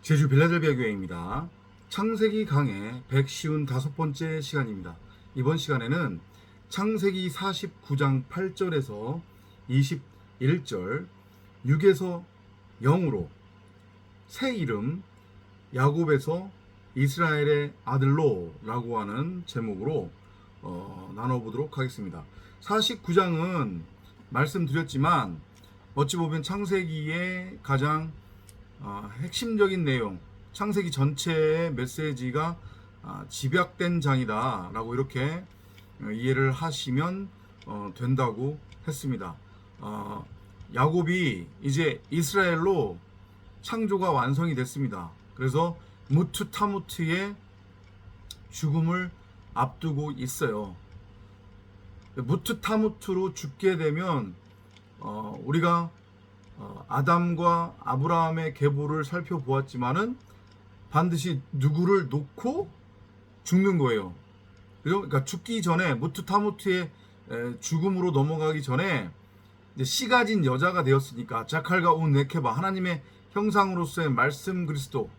제주 빌라델비아 교회입니다. 창세기 강의 155번째 시간입니다. 이번 시간에는 창세기 49장 8절에서 21절 6에서 0으로 새 이름 야곱에서 이스라엘의 아들로 라고 하는 제목으로 나눠보도록 하겠습니다. 49장은 말씀드렸지만 어찌 보면 창세기의 가장 핵심적인 내용, 창세기 전체의 메시지가 집약된 장이다 라고 이렇게 이해를 하시면 된다고 했습니다. 야곱이 이제 이스라엘로 창조가 완성이 됐습니다. 그래서 무트 타무트의 죽음을 앞두고 있어요. 무트 타무트로 죽게 되면 우리가 아담과 아브라함의 계보를 살펴보았지만은 반드시 누구를 놓고 죽는 거예요. 그러니까 죽기 전에 무트 타무트의 죽음으로 넘어가기 전에 이제 씨 가진 여자가 되었으니까 자칼과 온 네케바 하나님의 형상으로서의 말씀 그리스도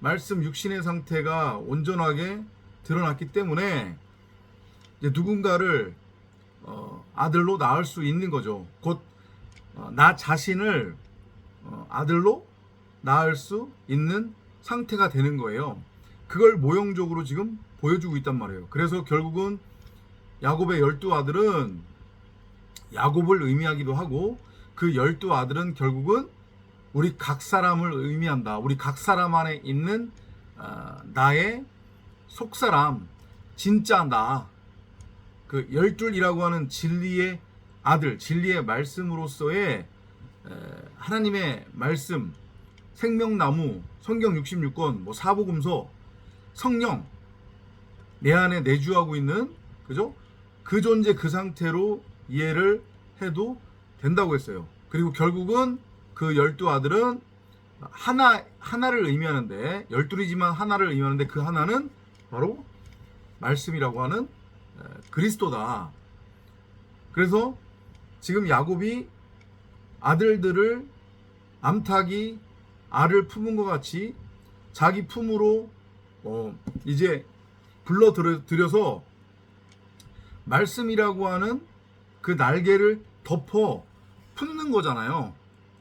말씀 육신의 상태가 온전하게 드러났기 때문에 이제 누군가를 아들로 낳을 수 있는 거죠. 곧 나 자신을 아들로 낳을 수 있는 상태가 되는 거예요. 그걸 모형적으로 지금 보여주고 있단 말이에요. 그래서 결국은 야곱의 12아들은 야곱을 의미하기도 하고 그 12아들은 결국은 우리 각 사람을 의미한다. 우리 각 사람 안에 있는 나의 속사람, 진짜 나. 그 12이라고 하는 진리의 아들, 진리의 말씀으로서의 하나님의 말씀, 생명나무, 성경 66권, 뭐 사복음서, 성령 내 안에 내주하고 있는 그죠? 그 존재 그 상태로 이해를 해도 된다고 했어요. 그리고 결국은 그 12아들은 하나를 의미하는데 12이지만 하나를 의미하는데 그 하나는 바로 말씀이라고 하는 그리스도다. 그래서 지금 야곱이 아들들을 암탉이 알을 품은 것 같이 자기 품으로 이제 불러들여서 말씀이라고 하는 그 날개를 덮어 품는 거잖아요.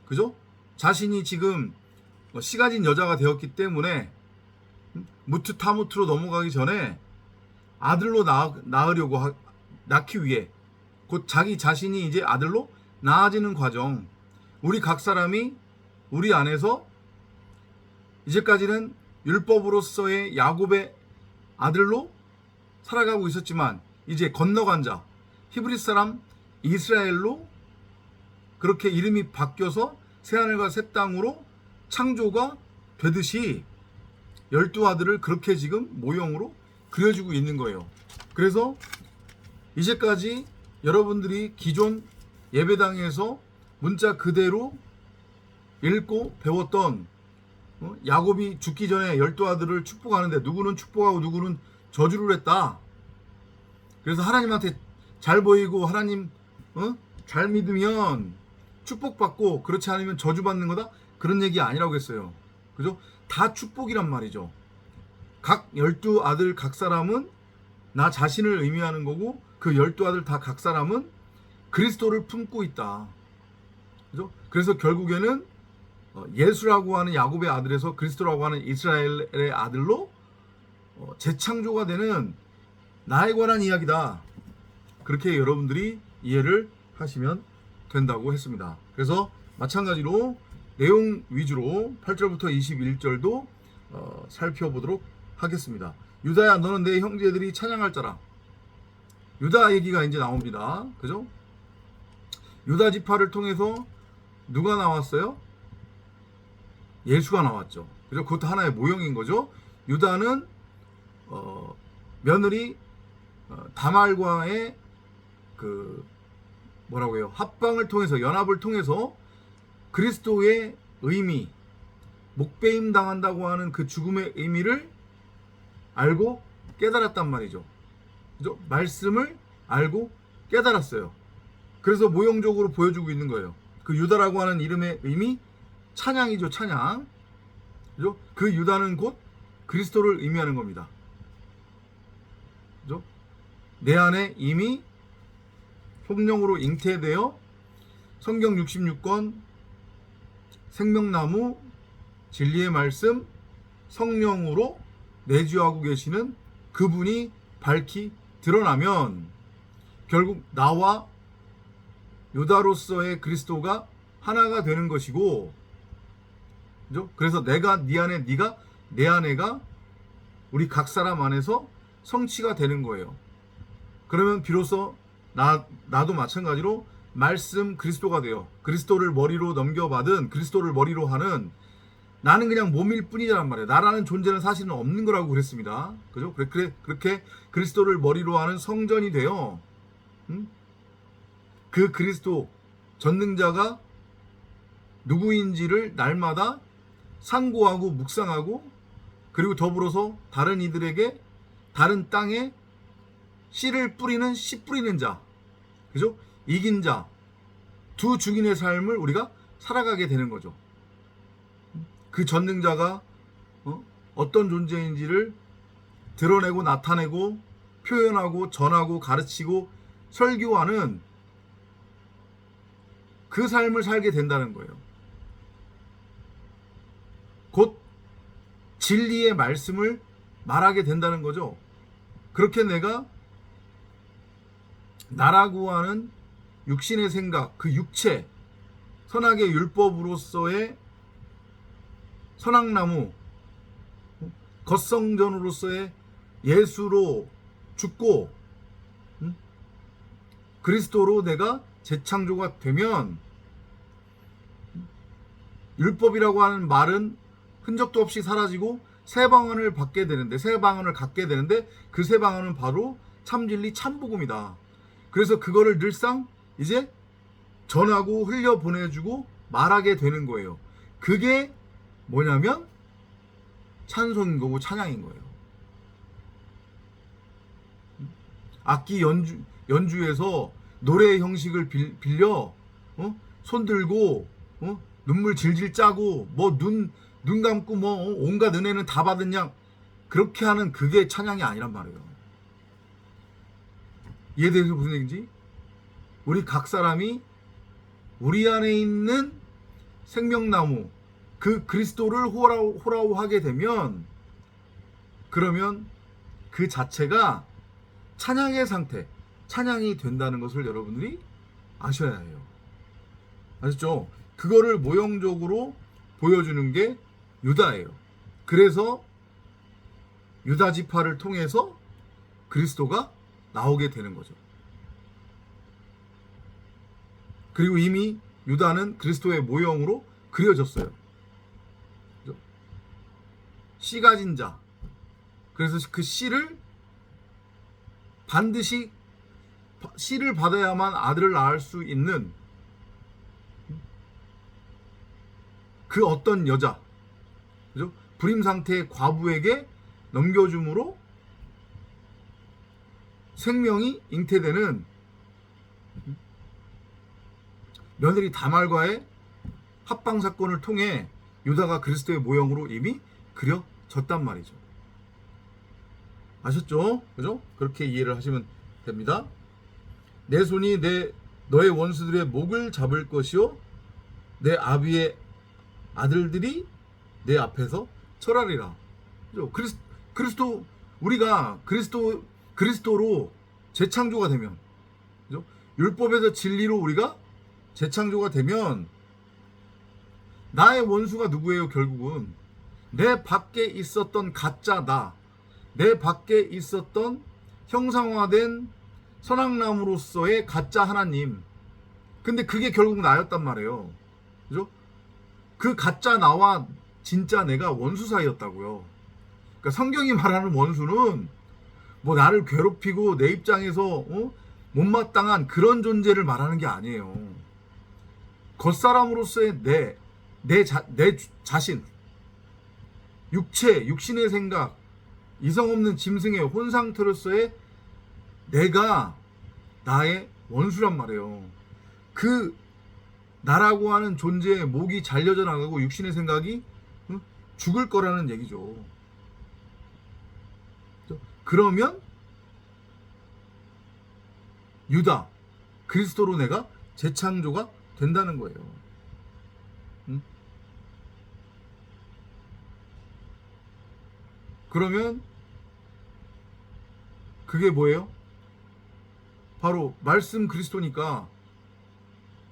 그죠? 자신이 지금 씨 가진 여자가 되었기 때문에 무트 타무트로 넘어가기 전에 아들로 낳기 위해 곧 자기 자신이 이제 아들로 낳아지는 과정, 우리 각 사람이 우리 안에서 이제까지는 율법으로서의 야곱의 아들로 살아가고 있었지만 이제 건너간 자, 히브리 사람 이스라엘로 그렇게 이름이 바뀌어서 새하늘과 새 땅으로 창조가 되듯이 12아들을 그렇게 지금 모형으로 그려주고 있는 거예요. 그래서 이제까지 여러분들이 기존 예배당에서 문자 그대로 읽고 배웠던 야곱이 죽기 전에 12아들을 축복하는데 누구는 축복하고 누구는 저주를 했다. 그래서 하나님한테 잘 보이고 하나님 잘 믿으면 축복받고 그렇지 않으면 저주받는 거다. 그런 얘기 아니라고 했어요. 그죠? 다 축복이란 말이죠. 각 12아들 각 사람은 나 자신을 의미하는 거고 그 12아들 다 각 사람은 그리스도를 품고 있다. 그죠? 그래서 결국에는 예수라고 하는 야곱의 아들에서 그리스도라고 하는 이스라엘의 아들로 재창조가 되는 나에 관한 이야기다. 그렇게 여러분들이 이해를 하시면 된다고 했습니다. 그래서 마찬가지로 내용 위주로 8절부터 21절도 살펴보도록 하겠습니다. 유다야 너는 내 형제들이 찬양할 자라. 유다 얘기가 이제 나옵니다. 그죠? 유다 지파를 통해서 누가 나왔어요? 예수가 나왔죠. 그죠? 그것도 하나의 모형인 거죠. 유다는 며느리 다말과의 그 뭐라고 해요? 합방을 통해서 연합을 통해서 그리스도의 의미, 목배임 당한다고 하는 그 죽음의 의미를 알고 깨달았단 말이죠. 그죠? 말씀을 알고 깨달았어요. 그래서 모형적으로 보여주고 있는 거예요. 그 유다라고 하는 이름의 의미 찬양이죠, 찬양. 그죠? 그 유다는 곧 그리스도를 의미하는 겁니다. 그죠? 내 안에 이미 성령으로 잉태되어 성경 66권 생명나무 진리의 말씀 성령으로 내주하고 계시는 그분이 밝히 드러나면 결국 나와 유다로서의 그리스도가 하나가 되는 것이고, 그죠? 그래서 내가 네 안에, 네가 내 안에가 우리 각 사람 안에서 성취가 되는 거예요. 그러면 비로소 나도 마찬가지로 말씀 그리스도가 되어 그리스도를 머리로 넘겨받은, 그리스도를 머리로 하는, 나는 그냥 몸일 뿐이란 말이에요. 나라는 존재는 사실은 없는 거라고 그랬습니다. 그죠? 그렇게 그리스도를 머리로 하는 성전이 되어 그 그리스도 전능자가 누구인지를 날마다 상고하고 묵상하고, 그리고 더불어서 다른 이들에게, 다른 땅에 씨를 뿌리는, 씨 뿌리는 자, 그죠? 이긴 자, 두 증인의 삶을 우리가 살아가게 되는 거죠. 그 전능자가 어떤 존재인지를 드러내고 나타내고 표현하고 전하고 가르치고 설교하는 그 삶을 살게 된다는 거예요. 곧 진리의 말씀을 말하게 된다는 거죠. 그렇게 내가 나라고 하는 육신의 생각, 그 육체, 선악의 율법으로서의 선악나무, 겉성전으로서의 예수로 죽고 그리스도로 내가 재창조가 되면, 율법이라고 하는 말은 흔적도 없이 사라지고 새 방언을 갖게 되는데 그 새 방언은 바로 참진리 참복음이다. 그래서 그거를 늘상 이제 전하고 흘려보내주고 말하게 되는 거예요. 그게 뭐냐면 찬송인 거고 찬양인 거예요. 악기 연주에서 노래의 형식을 빌려 손 들고 눈물 질질 짜고 뭐 눈 감고 뭐 온갖 은혜는 다 받은 양, 그렇게 하는 그게 찬양이 아니란 말이에요. 이해되세요? 무슨 얘기인지? 우리 각 사람이 우리 안에 있는 생명나무, 그 그리스도를 호라호하게 되면, 그러면 그 자체가 찬양의 상태, 찬양이 된다는 것을 여러분들이 아셔야 해요. 아셨죠? 그거를 모형적으로 보여주는 게 유다예요. 그래서 유다 지파를 통해서 그리스도가 나오게 되는 거죠. 그리고 이미 유다는 그리스도의 모형으로 그려졌어요. 씨 가진 자. 그래서 그 씨를 반드시 씨를 받아야만 아들을 낳을 수 있는 그 어떤 여자, 그죠? 불임 상태의 과부에게 넘겨줌으로 생명이 잉태되는 며느리 다말과의 합방 사건을 통해 유다가 그리스도의 모형으로 이미 그려졌단 말이죠. 아셨죠? 그죠? 그렇게 이해를 하시면 됩니다. 내 손이 너의 원수들의 목을 잡을 것이요 내 아비의 아들들이 내 앞에서 철하리라. 그리스도, 우리가 그리스도로 재창조가 되면, 그죠? 율법에서 진리로 우리가 재창조가 되면 나의 원수가 누구예요? 결국은 내 밖에 있었던 가짜 나, 내 밖에 있었던 형상화된 선악나무로서의 가짜 하나님. 근데 그게 결국 나였단 말이에요. 그죠? 그 가짜 나와 진짜 내가 원수 사이였다고요. 그러니까 성경이 말하는 원수는 뭐 나를 괴롭히고 내 입장에서 못마땅한 그런 존재를 말하는 게 아니에요. 겉사람으로서의 내 자신, 육신의 생각, 이성 없는 짐승의 혼 상태로서의 내가 나의 원수란 말이에요. 그 나라고 하는 존재의 목이 잘려져 나가고 육신의 생각이 죽을 거라는 얘기죠. 그러면 유다, 그리스도로 내가 재창조가 된다는 거예요. 응? 그러면 그게 뭐예요? 바로 말씀 그리스도니까,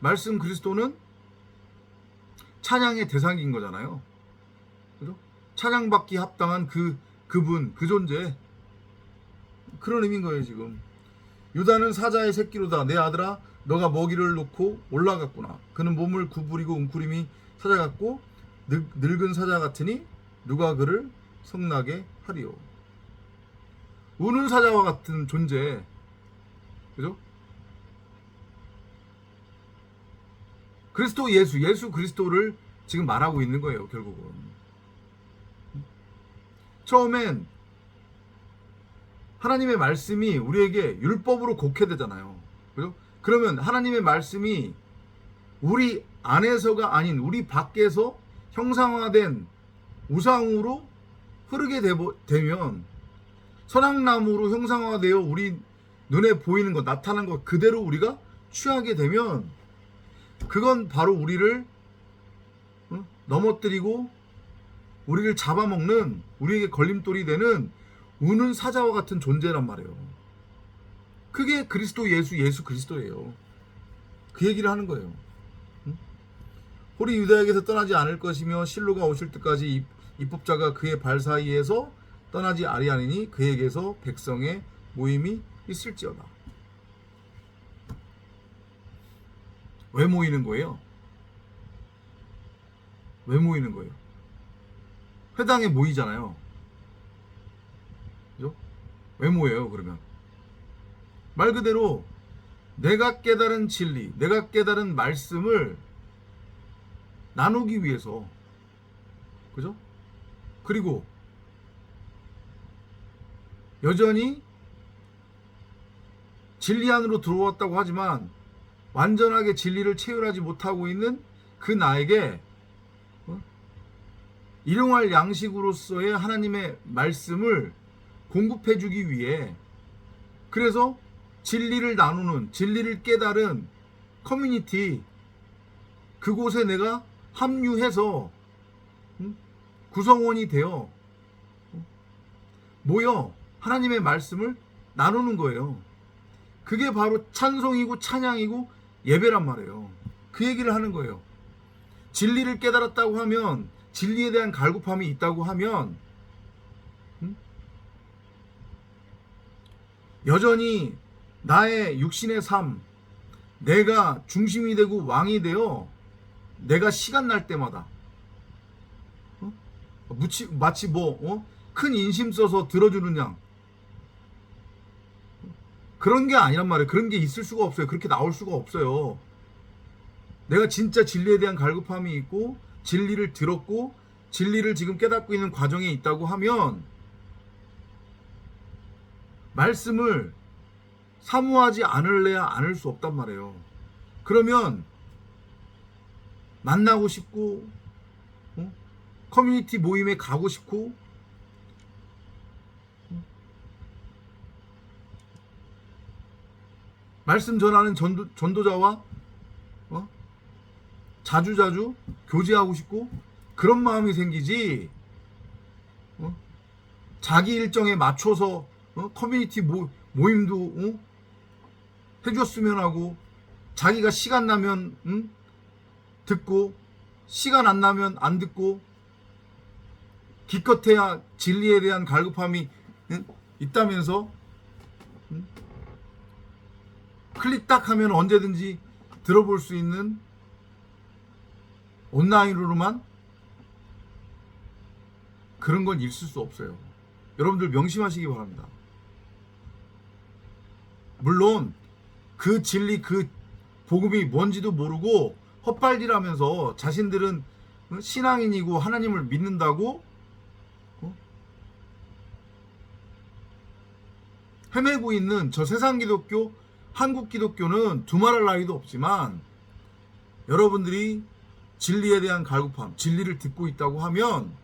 말씀 그리스도는 찬양의 대상인 거잖아요. 그죠? 찬양받기 합당한 그분, 그 존재. 그런 의미인 거예요, 지금. 유다는 사자의 새끼로다. 내 아들아, 너가 먹이를 놓고 올라갔구나. 그는 몸을 구부리고 웅크림이 사자 같고 늙은 사자 같으니 누가 그를 성나게 하리요. 우는 사자와 같은 존재. 그죠? 그리스도 예수 그리스도를 지금 말하고 있는 거예요, 결국은. 처음엔 하나님의 말씀이 우리에게 율법으로 곡해되잖아요. 그죠? 그러면 하나님의 말씀이 우리 안에서가 아닌 우리 밖에서 형상화된 우상으로 흐르게 되면, 선악나무로 형상화되어 우리 눈에 보이는 것, 나타난 것 그대로 우리가 취하게 되면, 그건 바로 우리를 넘어뜨리고 우리를 잡아먹는, 우리에게 걸림돌이 되는 우는 사자와 같은 존재란 말이에요. 그게 그리스도 예수 그리스도예요. 그 얘기를 하는 거예요. 홀이 유다에게서 떠나지 않을 것이며 실로가 오실 때까지 입법자가 그의 발 사이에서 떠나지 아니하니 그에게서 백성의 모임이 있을지어다. 왜 모이는 거예요? 왜 모이는 거예요? 회당에 모이잖아요. 그죠? 왜 모여요, 그러면? 말 그대로 내가 깨달은 진리, 내가 깨달은 말씀을 나누기 위해서. 그죠? 그리고 여전히 진리 안으로 들어왔다고 하지만 완전하게 진리를 체휼하지 못하고 있는 그 나에게 일용할 양식으로서의 하나님의 말씀을 공급해 주기 위해, 그래서 진리를 나누는, 진리를 깨달은 커뮤니티, 그곳에 내가 합류해서 구성원이 되어 모여 하나님의 말씀을 나누는 거예요. 그게 바로 찬송이고 찬양이고 예배란 말이에요. 그 얘기를 하는 거예요. 진리를 깨달았다고 하면, 진리에 대한 갈급함이 있다고 하면 여전히 나의 육신의 삶, 내가 중심이 되고 왕이 되어 내가 시간 날 때마다 마치 큰 인심 써서 들어주는 양, 그런 게 아니란 말이에요. 그런 게 있을 수가 없어요. 그렇게 나올 수가 없어요. 내가 진짜 진리에 대한 갈급함이 있고 진리를 들었고 진리를 지금 깨닫고 있는 과정에 있다고 하면 말씀을 사모하지 않을래야 않을 수 없단 말이에요. 그러면 만나고 싶고 커뮤니티 모임에 가고 싶고 말씀 전하는 전도자와 자주자주 교제하고 싶고 그런 마음이 생기지, 자기 일정에 맞춰서 커뮤니티 모임도 해줬으면 하고, 자기가 시간 나면 듣고 시간 안 나면 안 듣고, 기껏해야 진리에 대한 갈급함이 있다면서 클릭 딱 하면 언제든지 들어볼 수 있는 온라인으로만, 그런 건 있을 수 없어요. 여러분들 명심하시기 바랍니다. 물론 그 진리, 그 복음이 뭔지도 모르고 헛발질하면서 자신들은 신앙인이고 하나님을 믿는다고 헤매고 있는 저 세상 기독교, 한국 기독교는 두말할 나위도 없지만, 여러분들이 진리에 대한 갈급함, 진리를 듣고 있다고 하면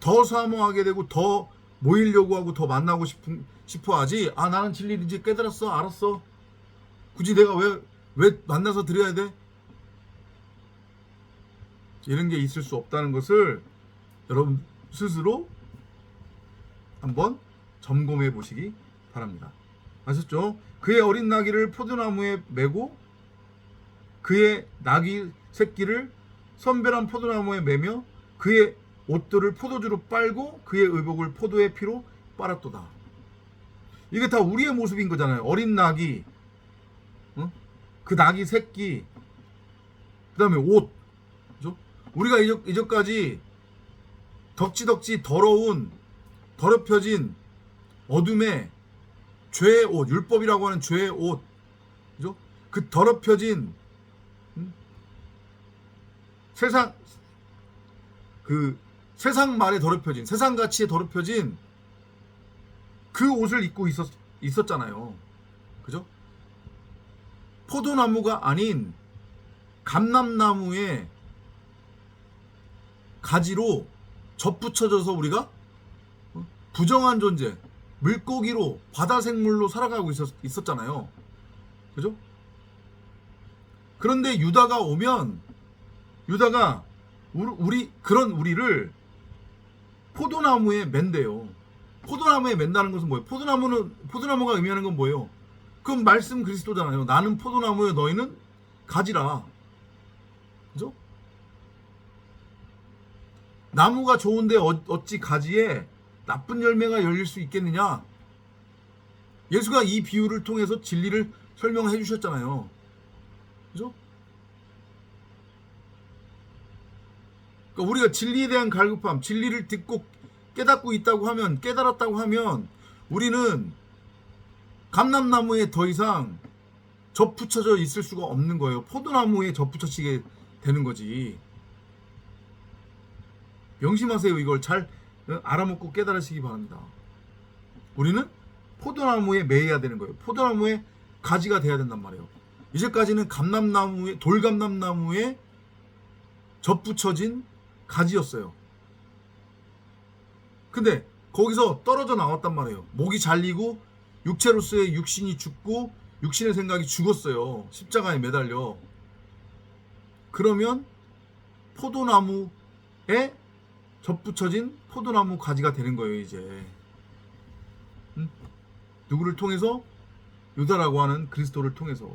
더 사모하게 되고 더 모이려고 하고 더 만나고 싶어 하지. 아, 나는 진리를 이제 깨달았어, 알았어. 굳이 내가 왜 만나서 드려야 돼? 이런 게 있을 수 없다는 것을 여러분 스스로 한번 점검해 보시기 바랍니다. 아셨죠? 그의 어린 나귀를 포도나무에 메고 그의 나귀 새끼를 선별한 포도나무에 매며 그의 옷들을 포도주로 빨고 그의 의복을 포도의 피로 빨았도다. 이게 다 우리의 모습인 거잖아요. 어린 나귀, 어? 그 나귀 새끼, 그 다음에 옷. 그죠? 우리가 이전까지 덕지덕지 더럽혀진 어둠의 죄의 옷, 율법이라고 하는 죄의 옷, 그죠? 그 더럽혀진 세상 말에 더럽혀진, 세상 가치에 더럽혀진 그 옷을 입고 있었잖아요. 그죠? 포도나무가 아닌 감람나무의 가지로 접붙여져서 우리가 부정한 존재, 물고기로, 바다 생물로 살아가고 있었잖아요. 그죠? 그런데 유다가 오면 유다가 그런 우리를 포도나무에 맨대요. 포도나무에 맨다는 것은 뭐예요? 포도나무가 의미하는 건 뭐예요? 그럼 말씀 그리스도잖아요. 나는 포도나무에 너희는 가지라. 그죠? 나무가 좋은데 어찌 가지에 나쁜 열매가 열릴 수 있겠느냐? 예수가 이 비유를 통해서 진리를 설명해 주셨잖아요. 그죠? 그러니까 우리가 진리에 대한 갈급함, 진리를 듣고 깨달았다고 하면 우리는 감람나무에 더 이상 접붙여져 있을 수가 없는 거예요. 포도나무에 접붙여지게 되는 거지. 명심하세요. 이걸 잘 알아먹고 깨달으시기 바랍니다. 우리는 포도나무에 매여야 되는 거예요. 포도나무에 가지가 돼야 된단 말이에요. 이제까지는 돌감람나무에 접붙여진 가지였어요. 근데 거기서 떨어져 나왔단 말이에요. 목이 잘리고 육체로서의 육신이 죽고 육신의 생각이 죽었어요. 십자가에 매달려. 그러면 포도나무에 접붙여진 포도나무 가지가 되는 거예요. 이제 누구를 통해서? 유다라고 하는 그리스도를 통해서.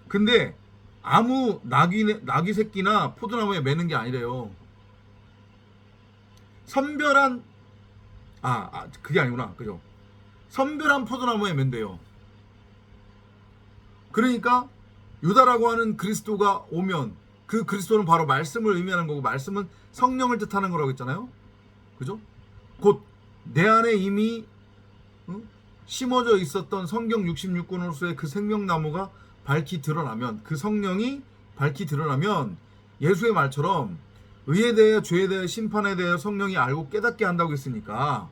근데 아무 나귀 새끼나 포도나무에 매는 게 아니래요. 선별한 그게 아니구나. 그죠? 선별한 포도나무에 맨대요. 그러니까 유다라고 하는 그리스도가 오면 그 그리스도는 바로 말씀을 의미하는 거고 말씀은 성령을 뜻하는 거라고 했잖아요. 그죠? 곧 내 안에 이미 심어져 있었던 성경 66권으로서의 그 생명나무가 밝히 드러나면, 그 성령이 밝히 드러나면 예수의 말처럼 의에 대해, 죄에 대해, 심판에 대해 성령이 알고 깨닫게 한다고 했으니까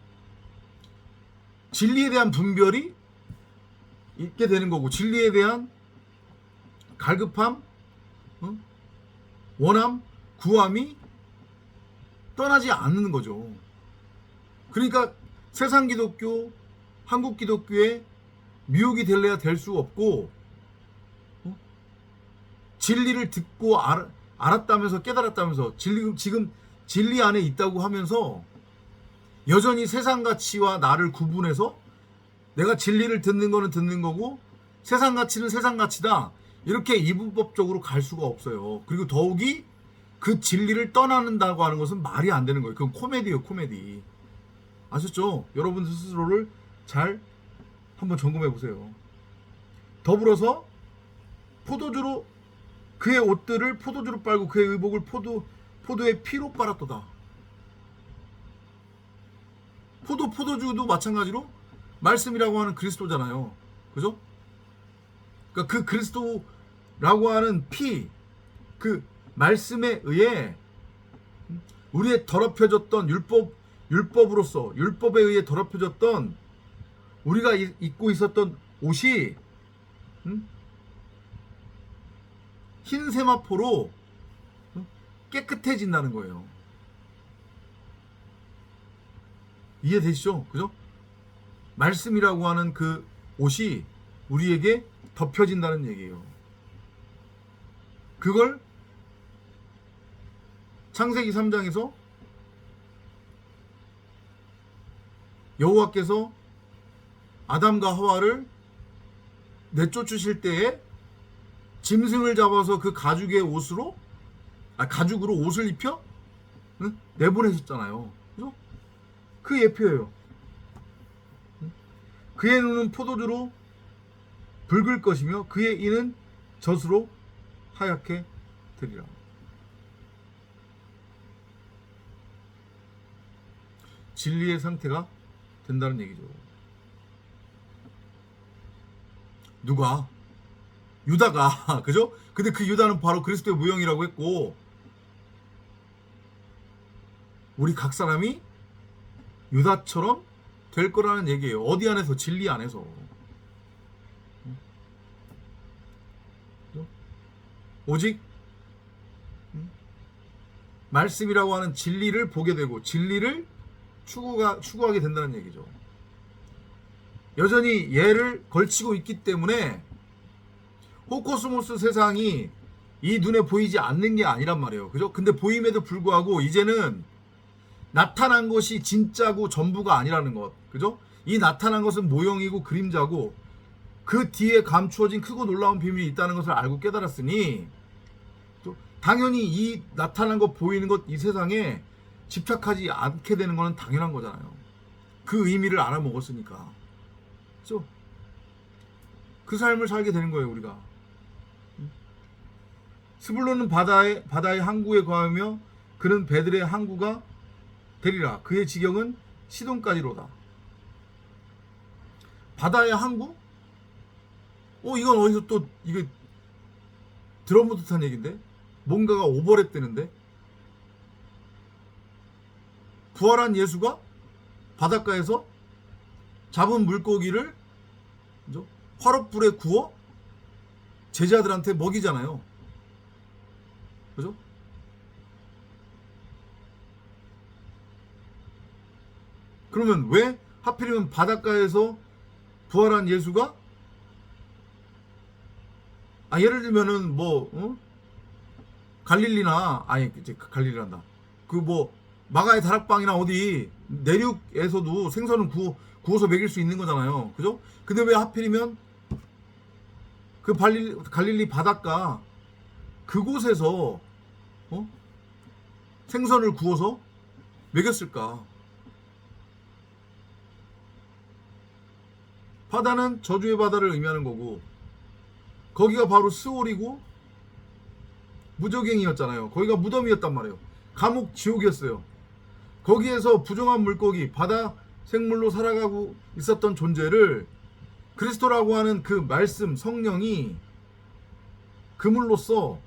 진리에 대한 분별이 있게 되는 거고, 진리에 대한 갈급함, 원함, 구함이 떠나지 않는 거죠. 그러니까 세상 기독교, 한국 기독교에 미혹이 될래야 될 수 없고, 진리를 듣고 알았다면서, 깨달았다면서, 지금 진리 안에 있다고 하면서 여전히 세상 가치와 나를 구분해서 내가 진리를 듣는 거는 듣는 거고 세상 가치는 세상 가치다, 이렇게 이분법적으로 갈 수가 없어요. 그리고 더욱이 그 진리를 떠나는다고 하는 것은 말이 안 되는 거예요. 그건 코미디예요, 코미디. 아셨죠? 여러분 스스로를 잘 한번 점검해 보세요. 더불어서 포도주로 그의 옷들을 포도주로 빨고 그의 의복을 포도의 피로 빨았도다. 포도주도 마찬가지로 말씀이라고 하는 그리스도잖아요. 그죠? 그러니까 그 그리스도라고 하는 피, 그 말씀에 의해 우리의 더럽혀졌던 율법으로서, 율법에 의해 더럽혀졌던 우리가 입고 있었던 옷이 흰 세마포로 깨끗해진다는 거예요. 이해되시죠? 그죠? 말씀이라고 하는 그 옷이 우리에게 덮여진다는 얘기예요. 그걸 창세기 3장에서 여호와께서 아담과 하와를 내쫓으실 때에 짐승을 잡아서 그 가죽으로 옷을 입혀 내보내셨잖아요. 그죠? 그 예표예요. 그의 눈은 포도주로 붉을 것이며 그의 이는 젖으로 하얗게 되리라. 진리의 상태가 된다는 얘기죠. 누가? 유다가 그죠? 근데 그 유다는 바로 그리스도의 모형이라고 했고, 우리 각 사람이 유다처럼 될 거라는 얘기예요. 어디 안에서? 진리 안에서. 오직 말씀이라고 하는 진리를 보게 되고 진리를 추구하게 된다는 얘기죠. 여전히 얘를 걸치고 있기 때문에 호코스모스 세상이 이 눈에 보이지 않는 게 아니란 말이에요. 그죠? 근데 보임에도 불구하고 이제는 나타난 것이 진짜고 전부가 아니라는 것. 그죠? 이 나타난 것은 모형이고 그림자고 그 뒤에 감추어진 크고 놀라운 비밀이 있다는 것을 알고 깨달았으니 당연히 이 나타난 것, 보이는 것, 이 세상에 집착하지 않게 되는 것은 당연한 거잖아요. 그 의미를 알아먹었으니까. 그죠? 그 삶을 살게 되는 거예요, 우리가. 스불론은 바다의 항구에 거하며 그는 배들의 항구가 되리라. 그의 지경은 시돈까지로다. 바다의 항구? 이건 어디서 또 이게 들어본 듯한 얘기인데? 뭔가가 오버랩되는데? 부활한 예수가 바닷가에서 잡은 물고기를 화롯불에 구워 제자들한테 먹이잖아요. 그죠? 그러면 왜 하필이면 바닷가에서 부활한 예수가 예를 들면은 갈릴리나 갈릴리란다. 마가의 다락방이나 어디 내륙에서도 생선을 구워서 먹일 수 있는 거잖아요. 그죠? 근데 왜 하필이면 그 갈릴리 바닷가 그곳에서 생선을 구워서 먹였을까? 바다는 저주의 바다를 의미하는 거고 거기가 바로 스올이고 무저갱이였잖아요. 거기가 무덤이었단 말이에요. 감옥 지옥이었어요. 거기에서 부정한 물고기, 바다 생물로 살아가고 있었던 존재를 그리스도라고 하는 그 말씀, 성령이 그물로써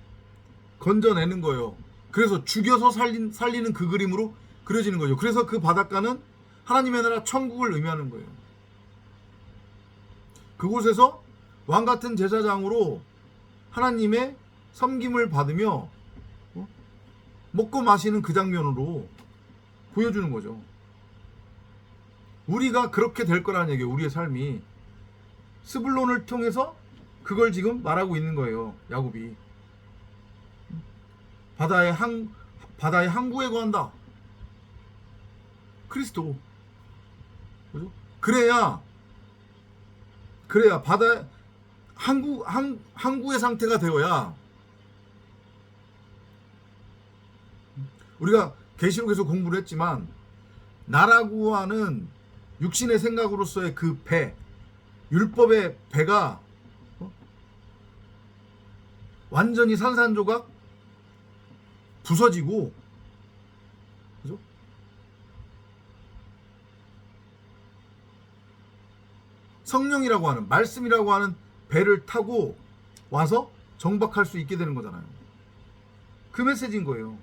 건져내는 거예요. 그래서 죽여서 살리는 그 그림으로 그려지는 거죠. 그래서 그 바닷가는 하나님의 나라 천국을 의미하는 거예요. 그곳에서 왕같은 제사장으로 하나님의 섬김을 받으며 먹고 마시는 그 장면으로 보여주는 거죠. 우리가 그렇게 될 거라는 얘기예요. 우리의 삶이. 스불론을 통해서 그걸 지금 말하고 있는 거예요. 야곱이. 바다의 항구에 거한다. 그리스도. 그죠? 그래야 바다 항구의 상태가 되어야 우리가 계시록에서 공부를 했지만 나라고 하는 육신의 생각으로서의 그 배, 율법의 배가 완전히 산산조각 부서지고, 그죠? 성령이라고 하는, 말씀이라고 하는 배를 타고 와서 정박할 수 있게 되는 거잖아요. 그 메시지인 거예요.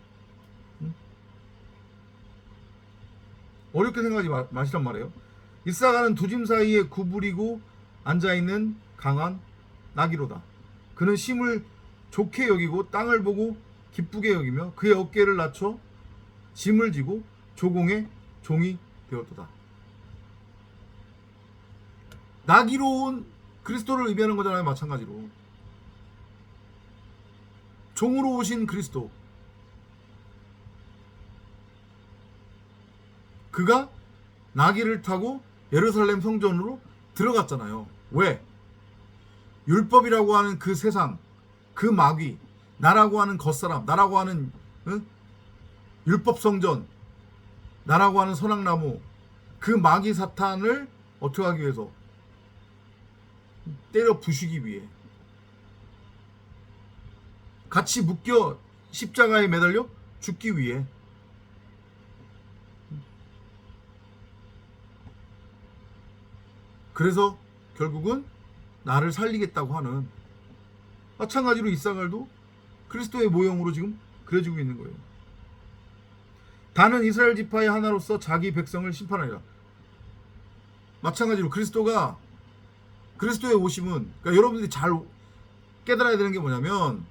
어렵게 생각하지 마시란 말이에요. 이사가는 두 짐 사이에 구부리고 앉아있는 강한 나귀로다. 그는 심을 좋게 여기고 땅을 보고 기쁘게 여기며 그의 어깨를 낮춰 짐을 지고 조공의 종이 되었도다. 나귀로 온 그리스도를 의미하는 거잖아요. 마찬가지로 종으로 오신 그리스도, 그가 나귀를 타고 예루살렘 성전으로 들어갔잖아요. 왜? 율법이라고 하는 그 세상, 그 마귀, 나라고 하는 겉사람, 나라고 하는 율법 성전, 나라고 하는 선악나무, 그 마귀 사탄을 어떻게 하기 위해서? 때려 부수기 위해. 같이 묶여 십자가에 매달려 죽기 위해. 그래서 결국은 나를 살리겠다고 하는, 마찬가지로 이사갈도 그리스도의 모형으로 지금 그려지고 있는 거예요. 다는 이스라엘 지파의 하나로서 자기 백성을 심판하리라. 마찬가지로 그리스도의 오심은, 그러니까 여러분들이 잘 깨달아야 되는 게 뭐냐면,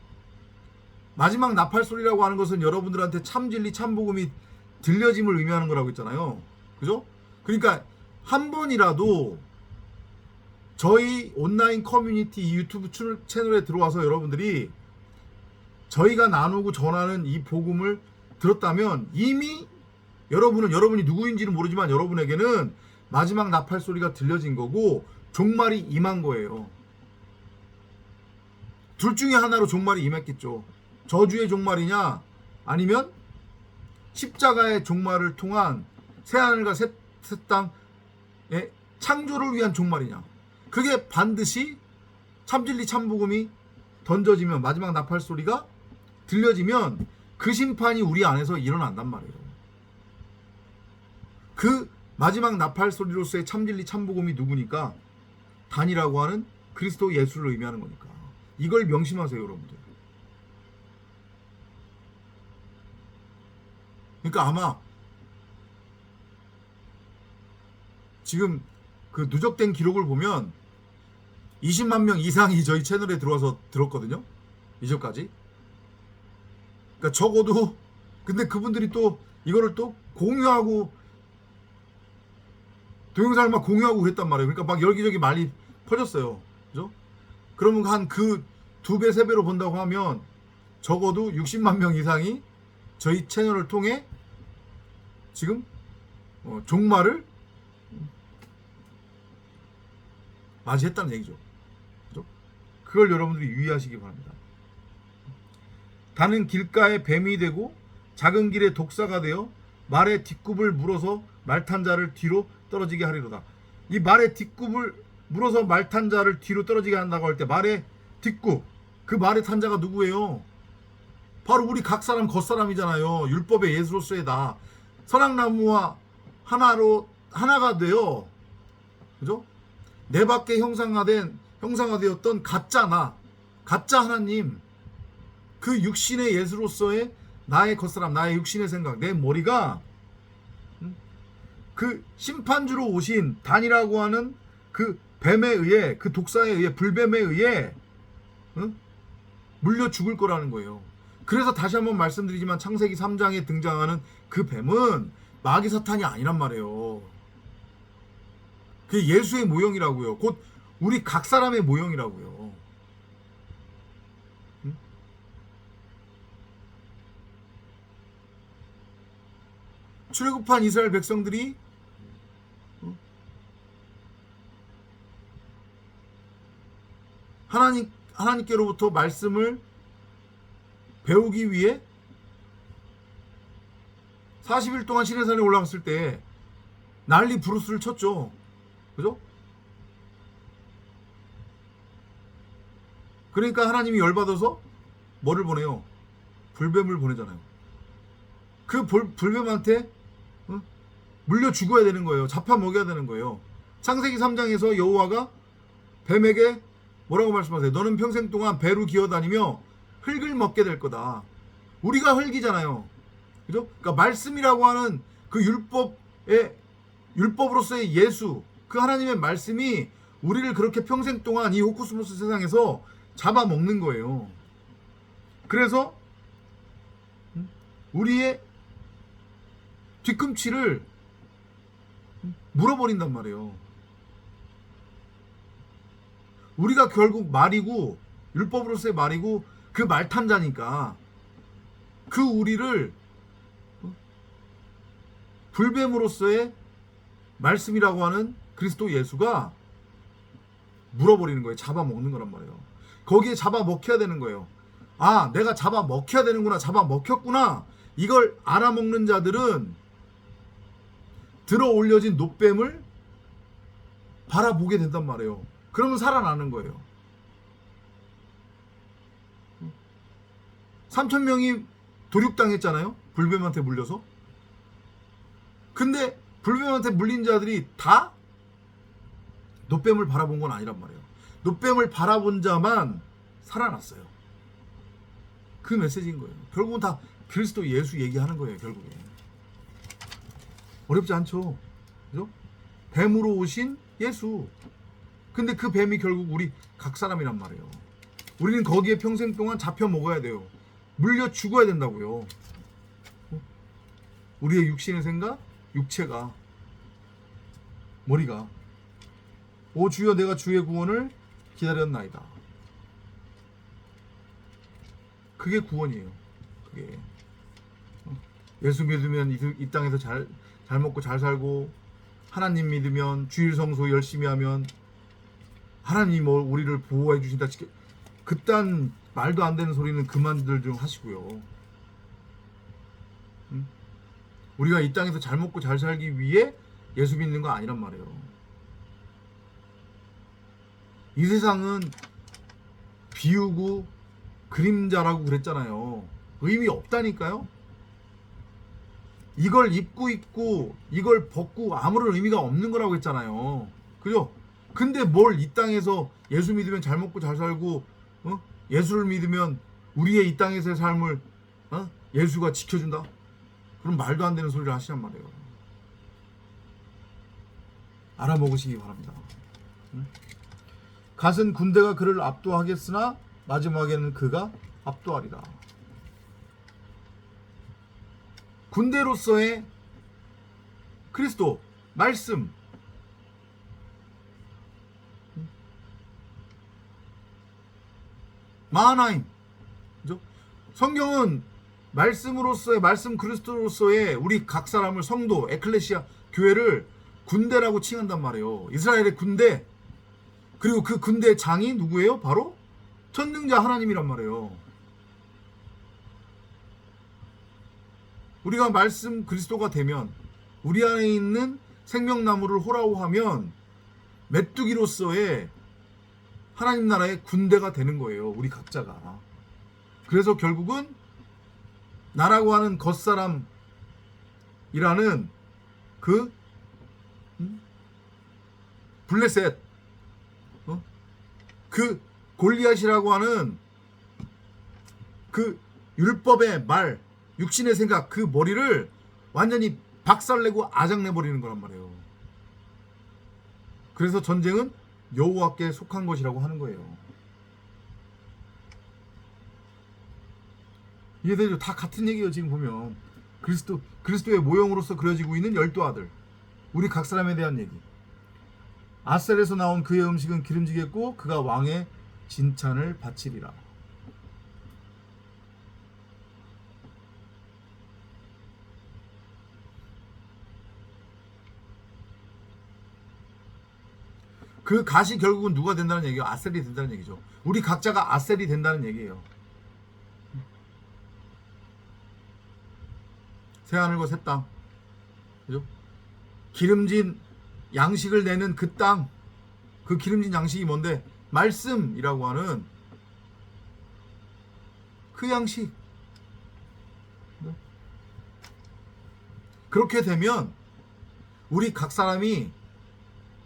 마지막 나팔 소리라고 하는 것은 여러분들한테 참진리 참복음이 들려짐을 의미하는 거라고 했잖아요. 그죠? 그러니까 한 번이라도 저희 온라인 커뮤니티 유튜브 채널에 들어와서 여러분들이 저희가 나누고 전하는 이 복음을 들었다면, 이미 여러분이 누구인지는 모르지만 여러분에게는 마지막 나팔 소리가 들려진 거고 종말이 임한 거예요. 둘 중에 하나로 종말이 임했겠죠. 저주의 종말이냐, 아니면 십자가의 종말을 통한 새하늘과 새 땅의 창조를 위한 종말이냐. 그게 반드시 참진리 참복음이 던져지면, 마지막 나팔 소리가 들려지면 그 심판이 우리 안에서 일어난단 말이에요. 그 마지막 나팔 소리로서의 참진리 참복음이 누구니까? 단이라고 하는 그리스도 예수를 의미하는 거니까. 이걸 명심하세요, 여러분들. 그러니까 아마 지금 그 누적된 기록을 보면 20만 명 이상이 저희 채널에 들어와서 들었거든요. 이전까지. 그러니까 적어도, 근데 그분들이 또 이거를 또 공유하고, 동영상을 막 공유하고 그랬단 말이에요. 그러니까 막 여기저기 많이 퍼졌어요. 그죠? 그러면 한 그 2배, 3배로 본다고 하면 적어도 60만 명 이상이 저희 채널을 통해 지금 종말을 맞이했다는 얘기죠. 그죠? 그걸 여러분들이 유의하시기 바랍니다. 다는 길가에 뱀이 되고 작은 길에 독사가 되어 말의 뒷굽을 물어서 말탄 자를 뒤로 떨어지게 하리로다. 이 말의 뒷굽을 물어서 말탄 자를 뒤로 떨어지게 한다고 할 때, 말의 뒷굽, 그 말의 탄 자가 누구예요? 바로 우리 각 사람 겉사람이잖아요. 율법의 예수로서의 나, 선악나무와 하나가 되어, 그죠? 내 밖에 형상화되었던 가짜 나, 가짜 하나님, 그 육신의 예수로서의 나의 겉사람, 나의 육신의 생각, 내 머리가 그 심판주로 오신 단이라고 하는 그 뱀에 의해, 그 독사에 의해, 불뱀에 의해 물려 죽을 거라는 거예요. 그래서 다시 한번 말씀드리지만 창세기 3장에 등장하는 그 뱀은 마귀 사탄이 아니란 말이에요. 그게 예수의 모형이라고요. 곧 우리 각 사람의 모형이라고요. 출애굽한 이스라엘 백성들이 하나님께로부터 말씀을 배우기 위해 40일 동안 시내산에 올라갔을 때 난리 부르스를 쳤죠. 그죠? 그러니까 하나님이 열받아서 뭐를 보내요? 불뱀을 보내잖아요. 그 불뱀한테 물려 죽어야 되는 거예요. 잡아먹여야 되는 거예요. 창세기 3장에서 여호와가 뱀에게 뭐라고 말씀하세요? 너는 평생 동안 배로 기어다니며 흙을 먹게 될 거다. 우리가 흙이잖아요. 그죠? 그러니까 말씀이라고 하는 그 율법으로서의 예수, 그 하나님의 말씀이 우리를 그렇게 평생 동안 이 호쿠스모스 세상에서 잡아먹는 거예요. 그래서 우리의 뒤꿈치를 물어버린단 말이에요. 우리가 결국 말이고 율법으로서의 말이고 그 말탄자니까 그 우리를 불뱀으로서의 말씀이라고 하는 그리스도 예수가 물어버리는 거예요. 잡아먹는 거란 말이에요. 거기에 잡아먹혀야 되는 거예요. 아, 내가 잡아먹혀야 되는구나. 잡아먹혔구나. 이걸 알아먹는 자들은 들어 올려진 놋뱀을 바라보게 된단 말이에요. 그러면 살아나는 거예요. 3,000명이 도륙당했잖아요. 불뱀한테 물려서. 근데 불뱀한테 물린 자들이 다 놋뱀을 바라본 건 아니란 말이에요. 놋뱀을 바라본 자만 살아났어요. 그 메시지인 거예요. 결국은 다 그리스도 예수 얘기하는 거예요. 결국에 어렵지 않죠. 그죠? 뱀으로 오신 예수. 근데 그 뱀이 결국 우리 각 사람이란 말이에요. 우리는 거기에 평생 동안 잡혀 먹어야 돼요. 물려 죽어야 된다고요. 우리의 육신의 생각, 육체가, 머리가. 오 주여, 내가 주의 구원을 기다렸나이다. 그게 구원이에요. 그게 예수 믿으면 이 땅에서 잘 먹고 잘 살고, 하나님 믿으면 주일 성소 열심히 하면 하나님이 우리를 보호해 주신다. 그딴 말도 안 되는 소리는 그만들 좀 하시고요. 우리가 이 땅에서 잘 먹고 잘 살기 위해 예수 믿는 거 아니란 말이에요. 이 세상은 비우고 그림자라고 그랬잖아요. 의미 없다니까요. 이걸 입고 있고 이걸 벗고 아무런 의미가 없는 거라고 했잖아요. 그죠? 근데 뭘 이 땅에서 예수 믿으면 잘 먹고 잘 살고, 예수를 믿으면 우리의 이 땅에서의 삶을 예수가 지켜준다? 그럼 말도 안 되는 소리를 하시란 말이에요. 알아먹으시기 바랍니다. 갓은 군대가 그를 압도하겠으나 마지막에는 그가 압도하리라. 군대로서의 그리스도 말씀, 마하나임, 그죠? 성경은 말씀으로서의, 말씀 그리스도로서의 우리 각 사람을, 성도, 에클레시아, 교회를 군대라고 칭한단 말이에요. 이스라엘의 군대. 그리고 그 군대의 장이 누구예요? 바로 전능자 하나님이란 말이에요. 우리가 말씀 그리스도가 되면, 우리 안에 있는 생명나무를 호라호하면 메뚜기로서의 하나님 나라의 군대가 되는 거예요. 우리 각자가. 그래서 결국은 나라고 하는 겉사람이라는 그 블레셋, 그 골리앗이라고 하는 그 율법의 말, 육신의 생각, 그 머리를 완전히 박살내고 아작내버리는 거란 말이에요. 그래서 전쟁은 여호와께 속한 것이라고 하는 거예요. 이해되죠? 다 같은 얘기예요. 지금 보면 그리스도의 모형으로서 그려지고 있는 12아들, 우리 각 사람에 대한 얘기. 아셀에서 나온 그의 음식은 기름지겠고 그가 왕의 진찬을 바치리라. 그 갓이 결국은 누가 된다는 얘기예요? 아셀이 된다는 얘기죠. 우리 각자가 아셀이 된다는 얘기예요. 새하늘과 새 땅, 그죠? 기름진 양식을 내는 그 땅, 그 기름진 양식이 뭔데? 말씀이라고 하는 그 양식. 그렇게 되면 우리 각 사람이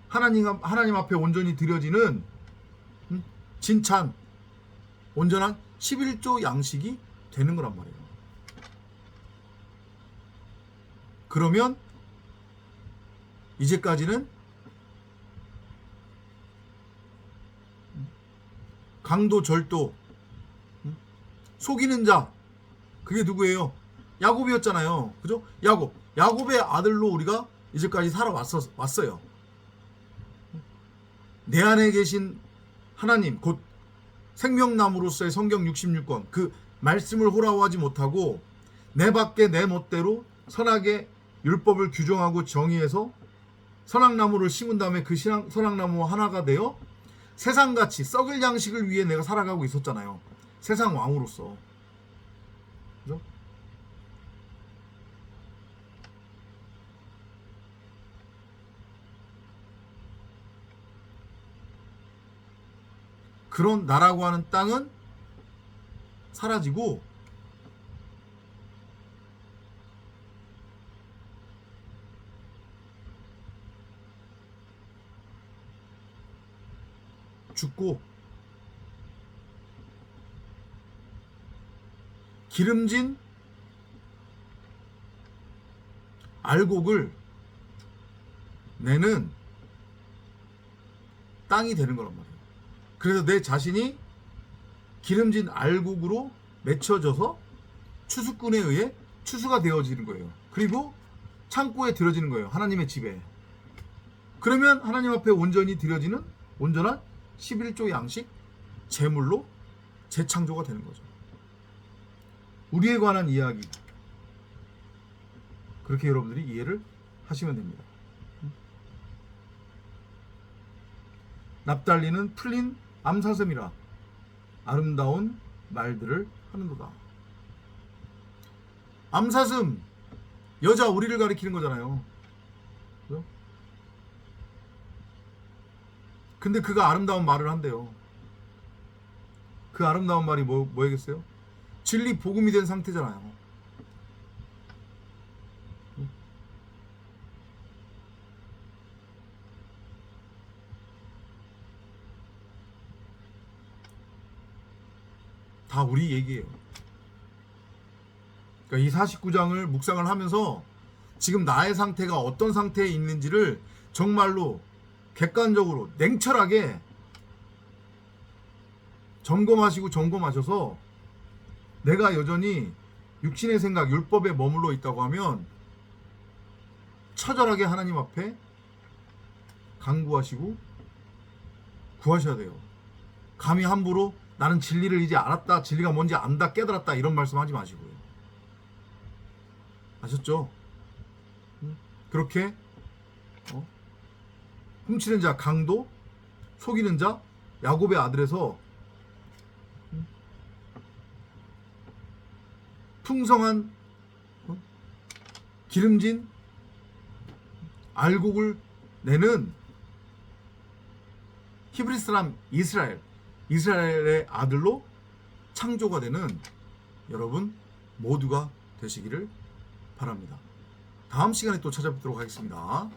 하나님 앞에 온전히 드려지는 진찬, 온전한 11조 양식이 되는 거란 말이에요. 그러면 이제까지는 강도 절도, 속이는 자, 그게 누구예요? 야곱이었잖아요. 그죠? 야곱의 아들로 우리가 이제까지 왔어요. 내 안에 계신 하나님, 곧 생명나무로서의 성경 66권, 그 말씀을 호라워하지 못하고 내 밖에 내 멋대로 선하게 율법을 규정하고 정의해서 선악나무를 심은 다음에 그 선악나무와 하나가 되어 세상같이 썩을 양식을 위해 내가 살아가고 있었잖아요. 세상 왕으로서. 그죠? 그런 나라고 하는 땅은 사라지고 죽고 기름진 알곡을 내는 땅이 되는 거란 말이에요. 그래서 내 자신이 기름진 알곡으로 맺혀져서 추수꾼에 의해 추수가 되어지는 거예요. 그리고 창고에 들여지는 거예요. 하나님의 집에. 그러면 하나님 앞에 온전히 드려지는 온전한 11조 양식 제물로 재창조가 되는 거죠. 우리에 관한 이야기. 그렇게 여러분들이 이해를 하시면 됩니다. 납달리는 풀린 암사슴이라 아름다운 말들을 하는도다. 암사슴, 여자 우리를 가리키는 거잖아요. 그죠? 근데 그가 아름다운 말을 한대요. 그 아름다운 말이 뭐겠어요? 진리 복음이 된 상태잖아요. 다 우리 얘기예요. 그러니까 이 49장을 묵상을 하면서 지금 나의 상태가 어떤 상태에 있는지를 정말로 객관적으로 냉철하게 점검하셔서 내가 여전히 육신의 생각, 율법에 머물러 있다고 하면 처절하게 하나님 앞에 간구하시고 구하셔야 돼요. 감히 함부로 나는 진리를 이제 알았다, 진리가 뭔지 안다, 깨달았다 이런 말씀 하지 마시고요. 아셨죠? 그렇게 훔치는 자 강도, 속이는 자 야곱의 아들에서 풍성한 기름진 알곡을 내는 히브리 사람 이스라엘의 아들로 창조가 되는 여러분 모두가 되시기를 바랍니다. 다음 시간에 또 찾아뵙도록 하겠습니다.